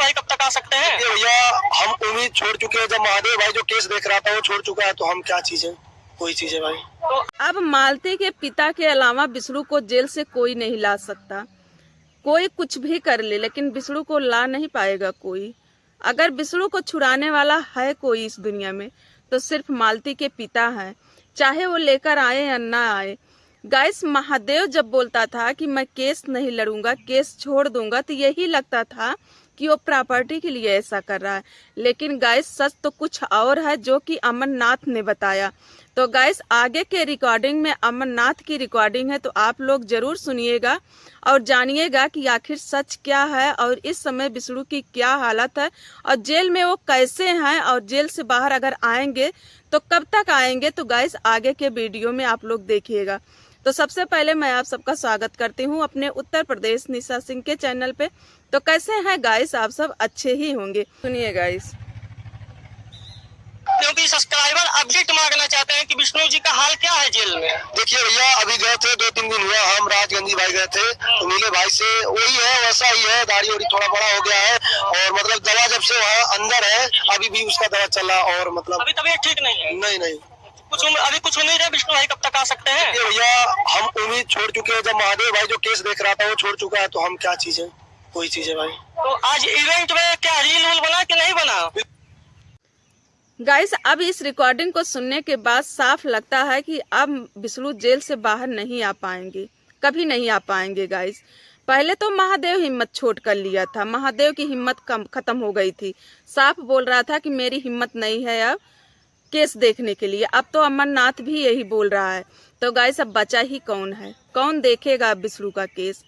भाई कब तक आ सकते हैं? भैया हम उम्मीद छोड़ चुके हैं। जब महादेव भाई जो केस देख रहा था वो छोड़ चुका है तो हम क्या चीज है, कोई चीज है भाई। तो अब मालती के पिता के अलावा विष्णु को जेल से कोई नहीं ला सकता। कोई कुछ भी कर ले लेकिन विष्णु को ला नहीं पाएगा कोई। अगर विष्णु को छुड़ाने वाला है कोई इस दुनिया में तो सिर्फ मालती के पिता है, चाहे वो लेकर आए या ना आए। गाइस, महादेव जब बोलता था कि मैं केस नहीं लड़ूंगा, केस छोड़ दूंगा, तो यही लगता था कि वो प्रॉपर्टी के लिए ऐसा कर रहा है। लेकिन गाइस सच तो कुछ और है जो कि अमरनाथ ने बताया। तो गाइस आगे के रिकॉर्डिंग में अमरनाथ की रिकॉर्डिंग है, तो आप लोग जरूर सुनिएगा और जानिएगा कि आखिर सच क्या है और इस समय विष्णु की क्या हालत है और जेल में वो कैसे हैं और जेल से बाहर अगर आएंगे तो कब तक आएंगे। तो गाइस आगे के वीडियो में आप लोग देखिएगा। तो सबसे पहले मैं आप सबका स्वागत करती हूँ अपने उत्तर प्रदेश निशा सिंह के चैनल पे। तो कैसे हैं गाइस, आप सब अच्छे ही होंगे। सुनिए गाइस, क्योंकि सब्सक्राइबर अपडेट मांगना चाहते हैं कि विष्णु जी का हाल क्या है जेल में। देखिए भैया अभी गए थे 2-3 दिन हुआ, हम राजगंजी भाई गए थे तो मिले भाई से, वही है वैसा ही है, दाढ़ी वाड़ी थोड़ा बड़ा हो गया है और मतलब दवा जब से वहाँ अंदर है अभी भी उसका दवा चला और मतलब अभी तबीयत ठीक नहीं है। नहीं अभी कुछ उम्मीद है विष्णु भाई कब तक आ सकते हैं? भैया हम उम्मीद छोड़ चुके हैं। जब महादेव भाई जो केस देख रहा था वो छोड़ चुका है तो हम क्या चीज है, कोई चीज है भाई। तो आज इवेंट में क्या रील वूल बना कि नहीं बना? गाइस अब इस रिकॉर्डिंग को सुनने के बाद साफ लगता है कि अब विष्णु जेल से बाहर नहीं आ पाएंगे, कभी नहीं आ पाएंगे। गाइस पहले तो महादेव हिम्मत छोड़ कर लिया था, महादेव की हिम्मत खत्म हो गई थी। साफ बोल रहा था कि मेरी हिम्मत नहीं है अब केस देखने के लिए। अब तो अमरनाथ भी यही बोल रहा है। तो गाइस अब बचा ही कौन है, कौन देखेगा विष्णु का केस?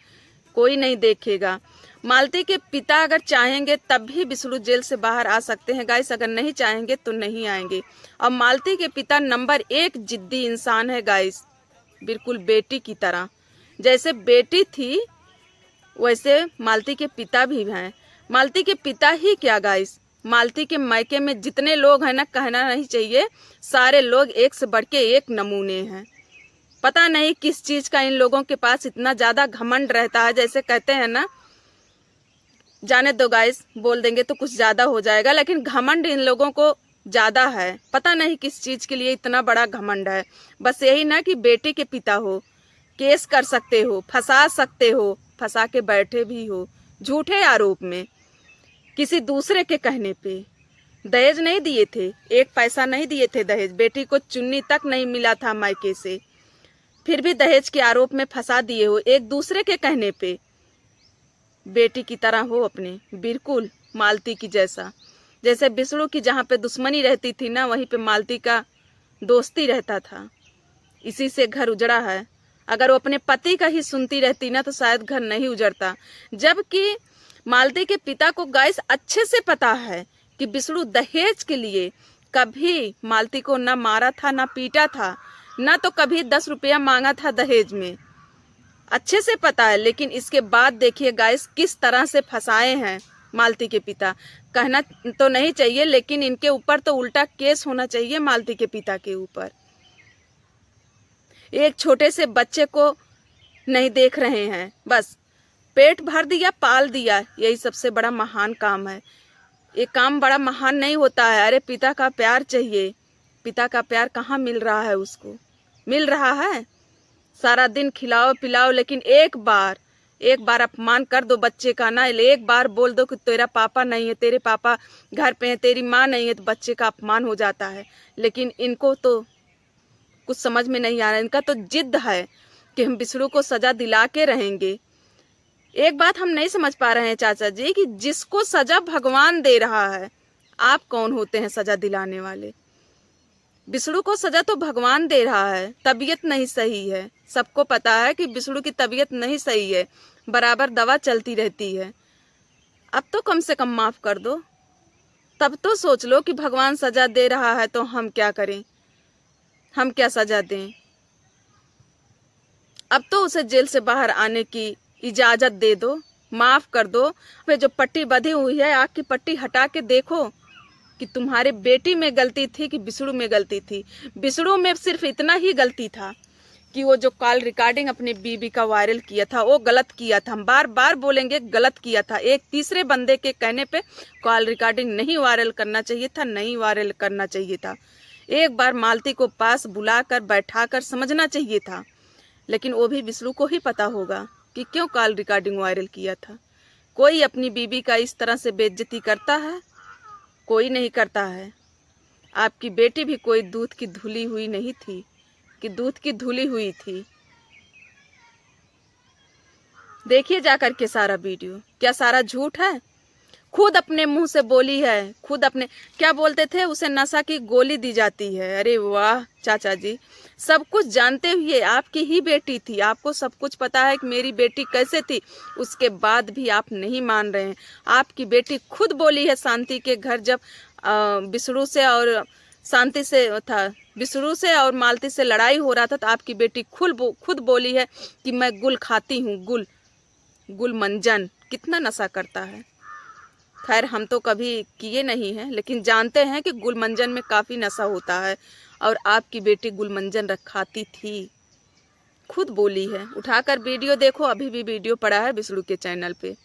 कोई नहीं देखेगा। मालती के पिता अगर चाहेंगे तब भी विष्णु जेल से बाहर आ सकते हैं गाइस, अगर नहीं चाहेंगे तो नहीं आएंगे। और मालती के पिता नंबर 1 जिद्दी इंसान है गाइस, बिल्कुल बेटी की तरह। जैसे बेटी थी वैसे मालती के पिता भी हैं। मालती के पिता ही क्या गाइस, मालती के मायके में जितने लोग हैं ना, कहना नहीं चाहिए, सारे लोग एक से बढ़ के एक नमूने हैं। पता नहीं किस चीज का इन लोगों के पास इतना ज्यादा घमंड रहता है। जैसे कहते हैं ना, जाने दो गाइस, बोल देंगे तो कुछ ज्यादा हो जाएगा, लेकिन घमंड इन लोगों को ज्यादा है। पता नहीं किस चीज के लिए इतना बड़ा घमंड है। बस यही ना कि बेटे के पिता हो, केस कर सकते हो, फंसा सकते हो, फंसा के बैठे भी हो झूठे आरोप में, किसी दूसरे के कहने पे। दहेज नहीं दिए थे, 1 पैसा नहीं दिए थे दहेज, बेटी को चुन्नी तक नहीं मिला था मायके से, फिर भी दहेज के आरोप में फंसा दिए हो एक दूसरे के कहने पे। बेटी की तरह हो अपने, बिल्कुल मालती की जैसा। जैसे विष्णु की जहाँ पे दुश्मनी रहती थी ना, वहीं पे मालती का दोस्ती रहता था। इसी से घर उजड़ा है। अगर वो अपने पति का ही सुनती रहती ना तो शायद घर नहीं उजड़ता। जबकि मालती के पिता को गाइस अच्छे से पता है कि विष्णु दहेज के लिए कभी मालती को ना मारा था, ना पीटा था, ना तो कभी 10 रुपया मांगा था दहेज में। अच्छे से पता है। लेकिन इसके बाद देखिए गाइस किस तरह से फंसाए हैं मालती के पिता। कहना तो नहीं चाहिए लेकिन इनके ऊपर तो उल्टा केस होना चाहिए मालती के पिता के ऊपर। एक छोटे से बच्चे को नहीं देख रहे हैं, बस पेट भर दिया, पाल दिया, यही सबसे बड़ा महान काम है। ये काम बड़ा महान नहीं होता है। अरे पिता का प्यार चाहिए, पिता का प्यार कहाँ मिल रहा है उसको? मिल रहा है सारा दिन खिलाओ पिलाओ, लेकिन एक बार अपमान कर दो बच्चे का ना, एक बार बोल दो कि तेरा पापा नहीं है, तेरे पापा घर पे है, तेरी माँ नहीं है, तो बच्चे का अपमान हो जाता है। लेकिन इनको तो कुछ समझ में नहीं आ रहा। इनका तो जिद है कि हम विष्णु को सजा दिला के रहेंगे। एक बात हम नहीं समझ पा रहे हैं चाचा जी कि जिसको सजा भगवान दे रहा है, आप कौन होते हैं सजा दिलाने वाले? विष्णु को सजा तो भगवान दे रहा है, तबीयत नहीं सही है। सबको पता है कि विष्णु की तबीयत नहीं सही है, बराबर दवा चलती रहती है। अब तो कम से कम माफ कर दो। तब तो सोच लो कि भगवान सजा दे रहा है तो हम क्या करें, हम क्या सजा दें? अब तो उसे जेल से बाहर आने की इजाजत दे दो, माफ कर दो। फिर जो पट्टी बंधी हुई है, आग की पट्टी हटा के देखो कि तुम्हारे बेटी में गलती थी कि विष्णु में गलती थी। विष्णु में सिर्फ इतना ही गलती था कि वो जो कॉल रिकॉर्डिंग अपनी बीबी का वायरल किया था वो गलत किया था। हम बार बार बोलेंगे गलत किया था। एक तीसरे बंदे के कहने पे कॉल रिकॉर्डिंग नहीं वायरल करना चाहिए था, नहीं वायरल करना चाहिए था। एक बार मालती को पास बुलाकर बैठाकर समझना चाहिए था। लेकिन वो भी विष्णु को ही पता होगा कि क्यों कॉल रिकॉर्डिंग वायरल किया था। कोई अपनी बीबी का इस तरह से बेइज्जती करता है? कोई नहीं करता है। आपकी बेटी भी कोई दूध की धुली हुई नहीं थी कि दूध की धुली हुई थी। देखिए जाकर के सारा वीडियो, क्या सारा झूठ है? खुद अपने मुंह से बोली है, खुद अपने क्या बोलते थे, उसे नशा की गोली दी जाती है। अरे वाह चाचा जी, सब कुछ जानते हुए आपकी ही बेटी थी, आपको सब कुछ पता है कि मेरी बेटी कैसे थी, उसके बाद भी आप नहीं मान रहे हैं। आपकी बेटी खुद बोली है शांति के घर जब विष्णु से और शांति से था, विष्णु से और मालती से लड़ाई हो रहा था, तो आपकी बेटी खुद बोली है कि मैं गुल खाती हूँ, गुल मंजन। कितना नशा करता है। खैर हम तो कभी किए नहीं हैं, लेकिन जानते हैं कि गुलमंजन में काफ़ी नशा होता है और आपकी बेटी गुलमंजन खाती थी, खुद बोली है। उठाकर वीडियो देखो, अभी भी वीडियो पड़ा है विष्णु के चैनल पे,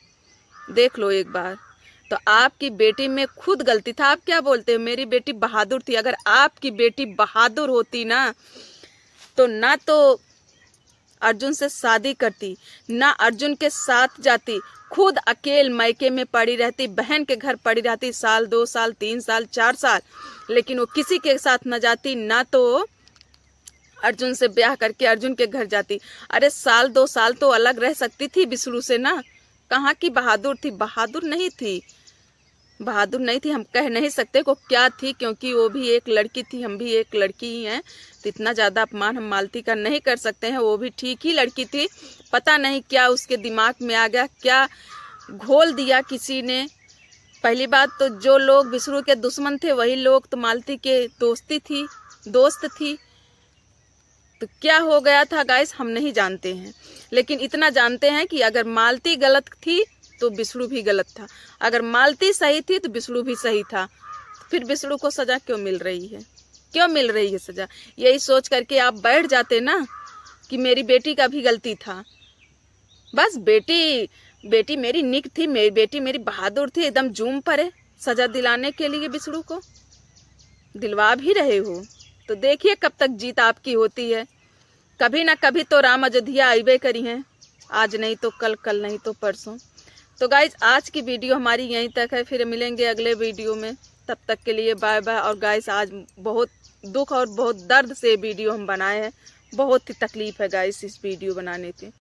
देख लो एक बार। तो आपकी बेटी में खुद गलती था। आप क्या बोलते हो मेरी बेटी बहादुर थी? अगर आपकी बेटी बहादुर होती ना तो अर्जुन से शादी करती, ना अर्जुन के साथ जाती, खुद अकेले मायके में पड़ी रहती, बहन के घर पड़ी रहती साल 2 साल 3 साल 4 साल, लेकिन वो किसी के साथ न जाती, ना तो अर्जुन से ब्याह करके अर्जुन के घर जाती। अरे साल 2 साल तो अलग रह सकती थी विष्णु से ना। कहाँ की बहादुर थी? बहादुर नहीं थी, बहादुर नहीं थी। हम कह नहीं सकते को क्या थी, क्योंकि वो भी एक लड़की थी, हम भी एक लड़की ही हैं, तो इतना ज़्यादा अपमान हम मालती का नहीं कर सकते हैं। वो भी ठीक ही लड़की थी, पता नहीं क्या उसके दिमाग में आ गया, क्या घोल दिया किसी ने। पहली बात तो जो लोग विष्णु के दुश्मन थे वही लोग तो मालती के दोस्त थी। तो क्या हो गया था गाइस हम नहीं जानते हैं, लेकिन इतना जानते हैं कि अगर मालती गलत थी तो विष्णु भी गलत था, अगर मालती सही थी तो विष्णु भी सही था। फिर विष्णु को सजा क्यों मिल रही है? क्यों मिल रही है सजा? यही सोच करके आप बैठ जाते ना कि मेरी बेटी का भी गलती था। बस बेटी मेरी निक थी, मेरी बेटी मेरी बहादुर थी, एकदम जूम पड़े सजा दिलाने के लिए विष्णु को। दिलवा भी रहे हो तो देखिए कब तक जीत आपकी होती है। कभी ना कभी तो राम अयोध्या आइबे करी हैं, आज नहीं तो कल नहीं तो परसों। तो गाइज आज की वीडियो हमारी यहीं तक है, फिर मिलेंगे अगले वीडियो में। तब तक के लिए बाय बाय। और गाइज आज बहुत दुख और बहुत दर्द से वीडियो हम बनाए हैं, बहुत ही तकलीफ है गाइज इस वीडियो बनाने पे।